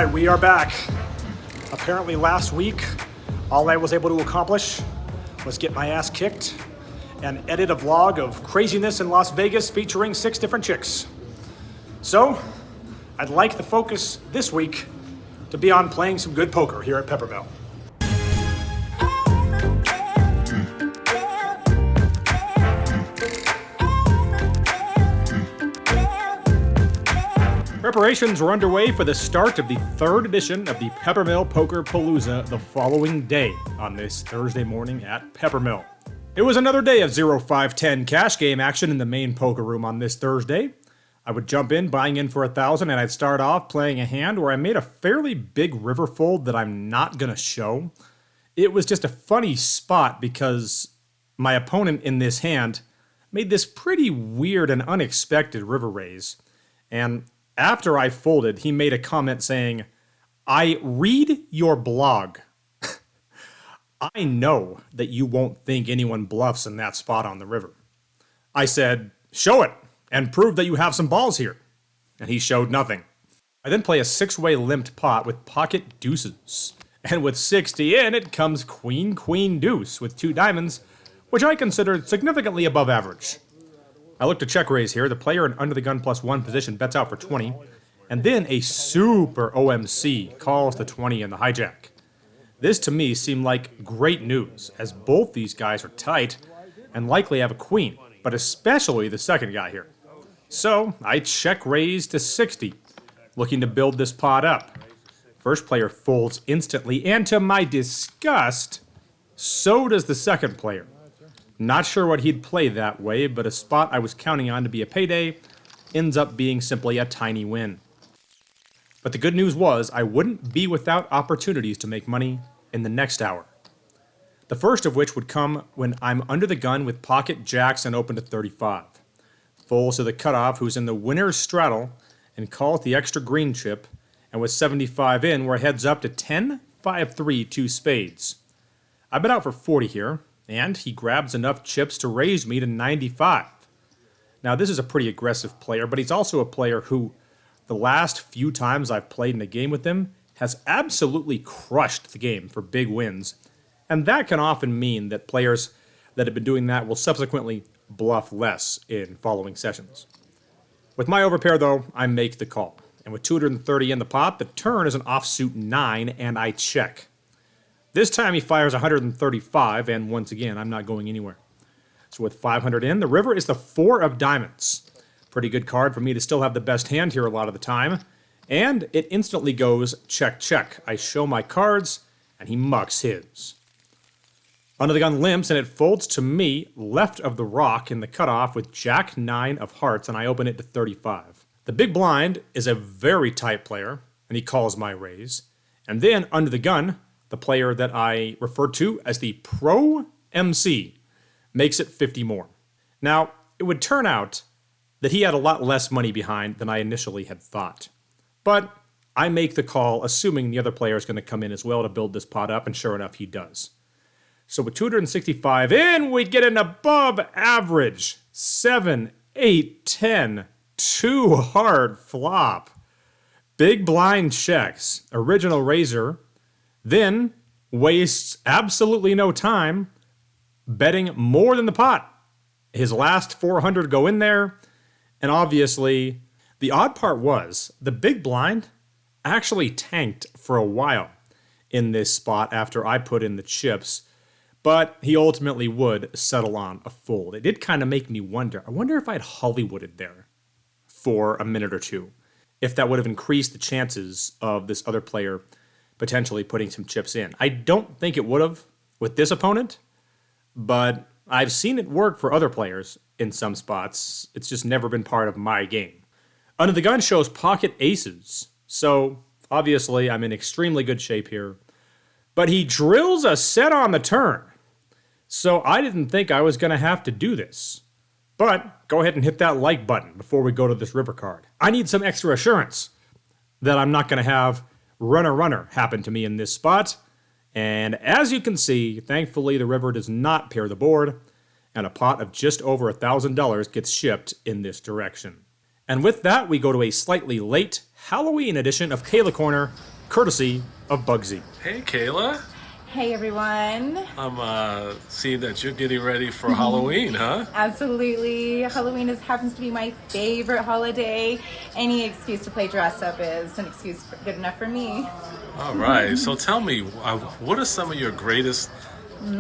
right, we are back. Apparently last week, all I was able to accomplish was get my ass kicked and edit a vlog of craziness in Las Vegas featuring 6 different chicks. So, I'd like the focus this week to be on playing some good poker here at Peppermill. Preparations were underway for the start of the 3rd edition of the Peppermill Poker Palooza the following day on this Thursday morning at Peppermill. It was another day of 0-5-10 cash game action in the main poker room on this Thursday. I would jump in, buying in for 1,000, and I'd start off playing a hand where I made a fairly big river fold that I'm not going to show. It was just a funny spot because my opponent in this hand made this pretty weird and unexpected river raise, and after I folded, he made a comment saying, "I read your blog. I know that you won't think anyone bluffs in that spot on the river." I said, "Show it, and prove that you have some balls here." And he showed nothing. I then play a 6-way limped pot with pocket deuces. And with 60 in, it comes queen, queen, deuce with 2 diamonds, which I considered significantly above average. I look to check raise here. The player in under the gun +1 position bets out for 20, and then a super OMC calls the 20 in the hijack. This to me seemed like great news, as both these guys are tight and likely have a queen, but especially the second guy here. So I check raise to 60, looking to build this pot up. First player folds instantly, and to my disgust, so does the second player. Not sure what he'd play that way, but a spot I was counting on to be a payday ends up being simply a tiny win. But the good news was I wouldn't be without opportunities to make money in the next hour. The first of which would come when I'm under the gun with pocket jacks and open to 35. Folds to the cutoff, who's in the winner's straddle, and calls the extra green chip, and with 75 in, we're heads up to 10, 5, 3, 2 spades. I bet out for 40 here, and he grabs enough chips to raise me to 95. Now this is a pretty aggressive player, but he's also a player who, the last few times I've played in a game with him, has absolutely crushed the game for big wins. And that can often mean that players that have been doing that will subsequently bluff less in following sessions. With my overpair though, I make the call. And with 230 in the pot, the turn is an offsuit 9, and I check. This time he fires 135, and once again, I'm not going anywhere. So with 500 in, the river is the 4 of diamonds. Pretty good card for me to still have the best hand here a lot of the time. And it instantly goes check, check. I show my cards, and he mucks his. Under the gun limps, and it folds to me left of the rock in the cutoff with jack 9 of hearts, and I open it to 35. The big blind is a very tight player, and he calls my raise. And then under the gun, the player that I refer to as the Pro MC makes it 50 more. Now, it would turn out that he had a lot less money behind than I initially had thought. But I make the call assuming the other player is going to come in as well to build this pot up, and sure enough, he does. So with 265 in, we get an above average 7, 8, 10, 2 hard flop. Big blind checks, original raiser, then wastes absolutely no time betting more than the pot. His last 400 go in there, and obviously, the odd part was the big blind actually tanked for a while in this spot after I put in the chips, but he ultimately would settle on a fold. It did kind of make me wonder. I wonder if I'd Hollywooded there for a minute or two, if that would have increased the chances of this other player potentially putting some chips in. I don't think it would have with this opponent, but I've seen it work for other players in some spots. It's just never been part of my game. Under the gun shows pocket aces, so obviously I'm in extremely good shape here. But he drills a set on the turn, so I didn't think I was going to have to do this. But go ahead and hit that like button before we go to this river card. I need some extra assurance that I'm not going to have runner happen to me in this spot. And as you can see, thankfully the river does not pair the board, and a pot of just over $1,000 gets shipped in this direction. And with that, we go to a slightly late Halloween edition of Kayla Corner, courtesy of Bugsy. Hey, Kayla. Hey, everyone. I'm seeing that you're getting ready for Halloween, huh? Absolutely. Halloween happens to be my favorite holiday. Any excuse to play dress up is an excuse good enough for me. All right. So tell me, what are some of your greatest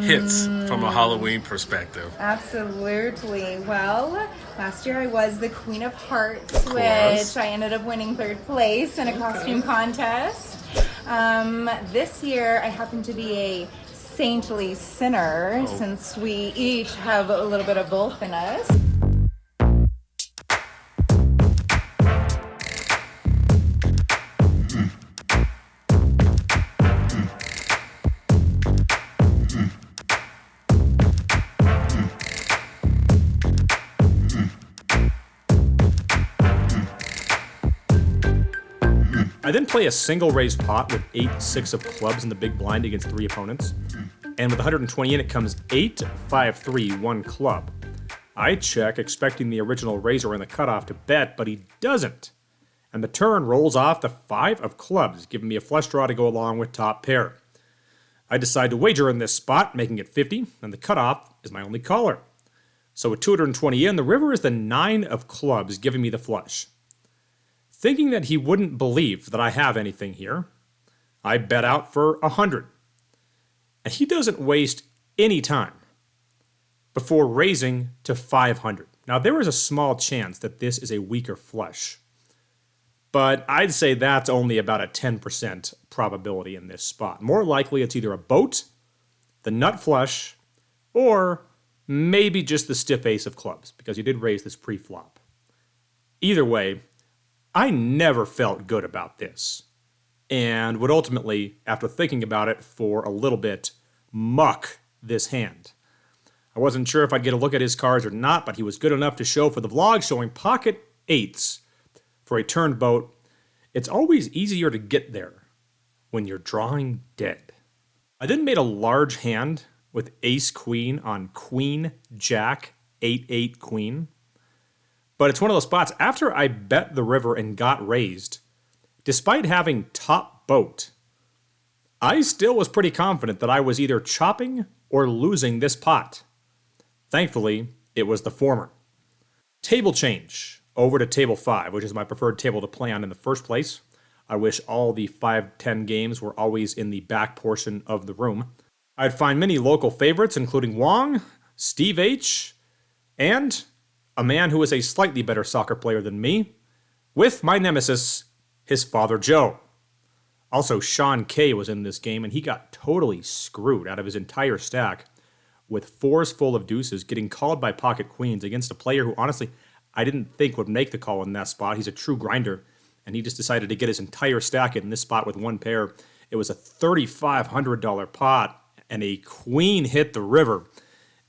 hits from a Halloween perspective? Absolutely. Well, last year I was the Queen of Hearts, Of which course. I ended up winning 3rd place in a costume contest. This year I happen to be a saintly sinner, since we each have a little bit of both in us. I then play a single raised pot with 8-6 of clubs in the big blind against 3 opponents. And with 120 in, it comes 8-5-3, 1 club. I check, expecting the original raiser in the cutoff to bet, but he doesn't. And the turn rolls off the 5 of clubs, giving me a flush draw to go along with top pair. I decide to wager in this spot, making it 50, and the cutoff is my only caller. So with 220 in, the river is the 9 of clubs, giving me the flush. Thinking that he wouldn't believe that I have anything here, I bet out for 100. And he doesn't waste any time before raising to 500. Now, there is a small chance that this is a weaker flush, but I'd say that's only about a 10% probability in this spot. More likely, it's either a boat, the nut flush, or maybe just the stiff ace of clubs, because he did raise this pre-flop. Either way, I never felt good about this, and would ultimately, after thinking about it for a little bit, muck this hand. I wasn't sure if I'd get a look at his cards or not, but he was good enough to show for the vlog, showing pocket 8s for a turned boat. It's always easier to get there when you're drawing dead. I then made a large hand with ace-queen on queen-jack, 8-8 queen. But it's one of those spots, after I bet the river and got raised, despite having top boat, I still was pretty confident that I was either chopping or losing this pot. Thankfully, it was the former. Table change over to table 5, which is my preferred table to play on in the first place. I wish all the 5-10 games were always in the back portion of the room. I'd find many local favorites, including Wong, Steve H., and a man who is a slightly better soccer player than me, with my nemesis, his father Joe. Also, Sean K was in this game, and he got totally screwed out of his entire stack, with 4s full of deuces, getting called by pocket queens against a player who, honestly, I didn't think would make the call in that spot. He's a true grinder, and he just decided to get his entire stack in this spot with 1 pair. It was a $3,500 pot, and a queen hit the river.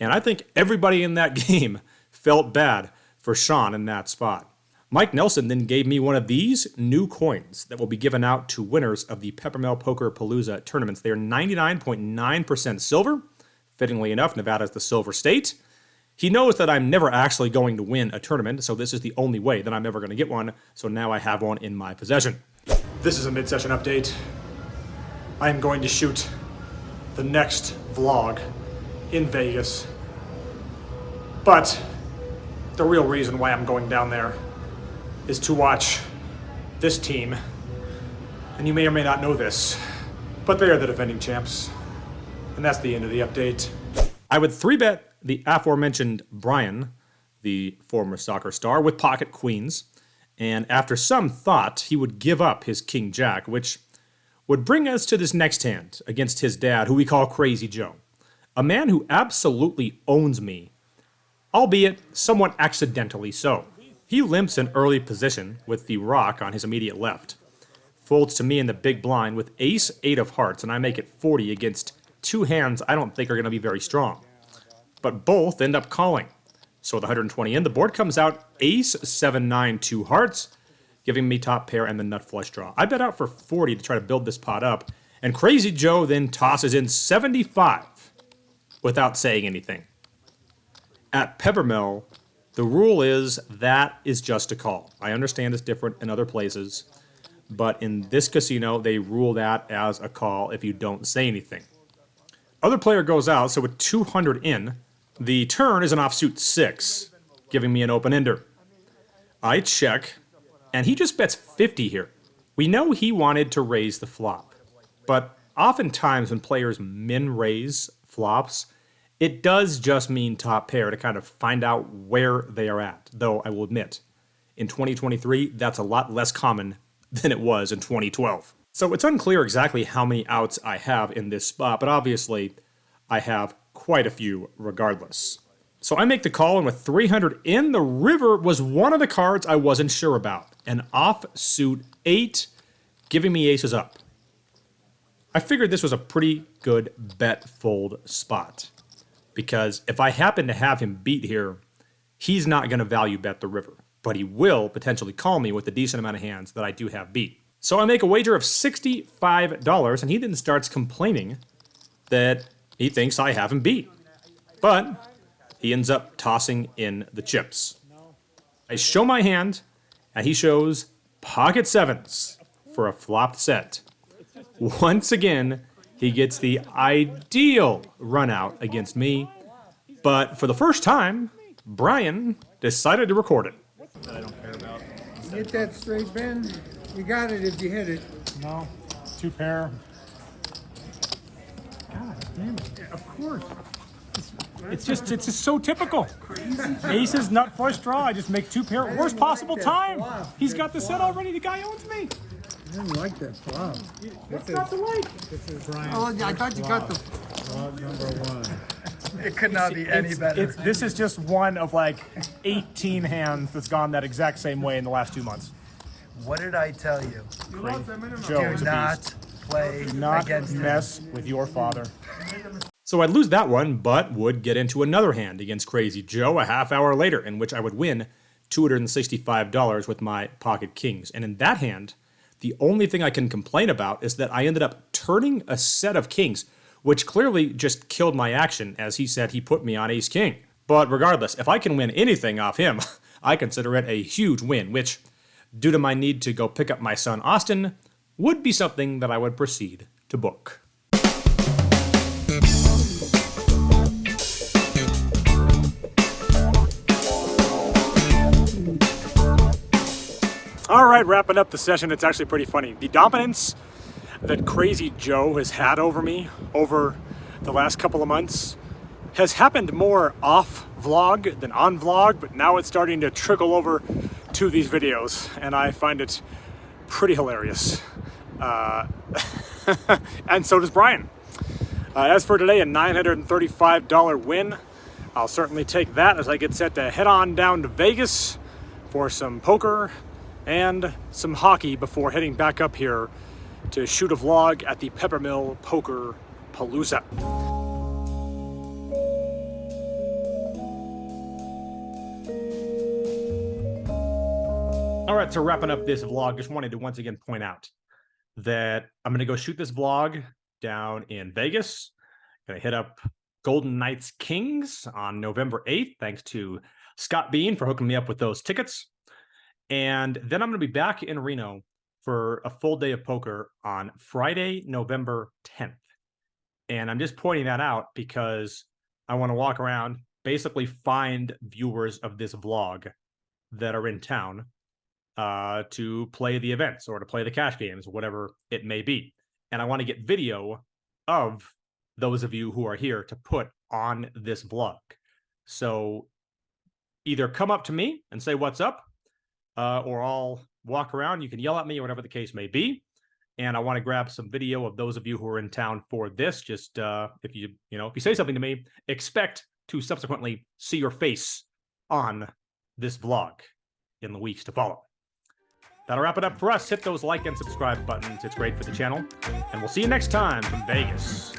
And I think everybody in that game felt bad for Sean in that spot. Mike Nelson then gave me one of these new coins that will be given out to winners of the PEPPERMILL Poker Palooza tournaments. They are 99.9% silver. Fittingly enough, Nevada is the silver state. He knows that I'm never actually going to win a tournament, so this is the only way that I'm ever going to get one, so now I have one in my possession. This is a mid-session update. I am going to shoot the next vlog in Vegas, but the real reason why I'm going down there is to watch this team. And you may or may not know this, but they are the defending champs. And that's the end of the update. I would 3-bet the aforementioned Brian, the former soccer star, with pocket queens. And after some thought, he would give up his king-jack, which would bring us to this next hand against his dad, who we call Crazy Joe. A man who absolutely owns me, albeit somewhat accidentally so. He limps in early position with the rock on his immediate left. Folds to me in the big blind with ace-8 of hearts, and I make it 40 against 2 hands I don't think are going to be very strong. But both end up calling. So with 120 in, the board comes out ace-7-9, 2 hearts, giving me top pair and the nut flush draw. I bet out for 40 to try to build this pot up, and Crazy Joe then tosses in 75 without saying anything. At PEPPERMILL, the rule is that is just a call. I understand it's different in other places, but in this casino, they rule that as a call if you don't say anything. Other player goes out, so with 200 in, the turn is an offsuit 6, giving me an open-ender. I check, and he just bets 50 here. We know he wanted to raise the flop, but oftentimes when players min-raise flops, it does just mean top pair to kind of find out where they are at, though I will admit, in 2023, that's a lot less common than it was in 2012. So it's unclear exactly how many outs I have in this spot, but obviously I have quite a few regardless. So I make the call, and with 300 in, the river was one of the cards I wasn't sure about. An offsuit 8, giving me aces up. I figured this was a pretty good bet fold spot, because if I happen to have him beat here, he's not going to value bet the river, but he will potentially call me with a decent amount of hands that I do have beat. So I make a wager of $65, and he then starts complaining that he thinks I have him beat. But he ends up tossing in the chips. I show my hand, and he shows pocket sevens for a flopped set. Once again, he gets the ideal run out against me, but for the first time, Brian decided to record it. That I don't care about. Hit that straight, Ben. You got it if you hit it. No. 2 pair. God damn it. Yeah, of course. It's just so typical. Aces, nut, flush, draw. I just make 2 pair. Worst possible time. He's got the set already. The guy owns me. I didn't like that flop. What's not to like? This is Brian. Oh, I thought you got the flop number 1. It could not be any better. This is just one of like 18 hands that's gone that exact same way in the last 2 months. What did I tell you? Joe Do is a not beast. play Not against mess with your father. So I'd lose that one, but would get into another hand against Crazy Joe a half hour later, in which I would win $265 with my pocket kings. And in that hand, the only thing I can complain about is that I ended up turning a set of kings, which clearly just killed my action, as he said he put me on ace-king. But regardless, if I can win anything off him, I consider it a huge win, which, due to my need to go pick up my son Austin, would be something that I would proceed to book. All right, wrapping up the session, it's actually pretty funny. The dominance that Crazy Joe has had over me over the last couple of months has happened more off vlog than on vlog, but now it's starting to trickle over to these videos, and I find it pretty hilarious. And so does Brian. As for today, a $935 win. I'll certainly take that as I get set to head on down to Vegas for some poker and some hockey before heading back up here to shoot a vlog at the PEPPERMILL Poker Palooza. All right, so wrapping up this vlog, just wanted to once again point out that I'm going to go shoot this vlog down in Vegas. Going to hit up Golden Knights Kings on November 8th, thanks to Scott Bean for hooking me up with those tickets. And then I'm going to be back in Reno for a full day of poker on Friday, November 10th. And I'm just pointing that out because I want to walk around, basically find viewers of this vlog that are in town to play the events or to play the cash games, whatever it may be. And I want to get video of those of you who are here to put on this vlog. So either come up to me and say what's up, or I'll walk around. You can yell at me or whatever the case may be. And I want to grab some video of those of you who are in town for this. Just if you say something to me, expect to subsequently see your face on this vlog in the weeks to follow. That'll wrap it up for us. Hit those like and subscribe buttons. It's great for the channel. And we'll see you next time from Vegas.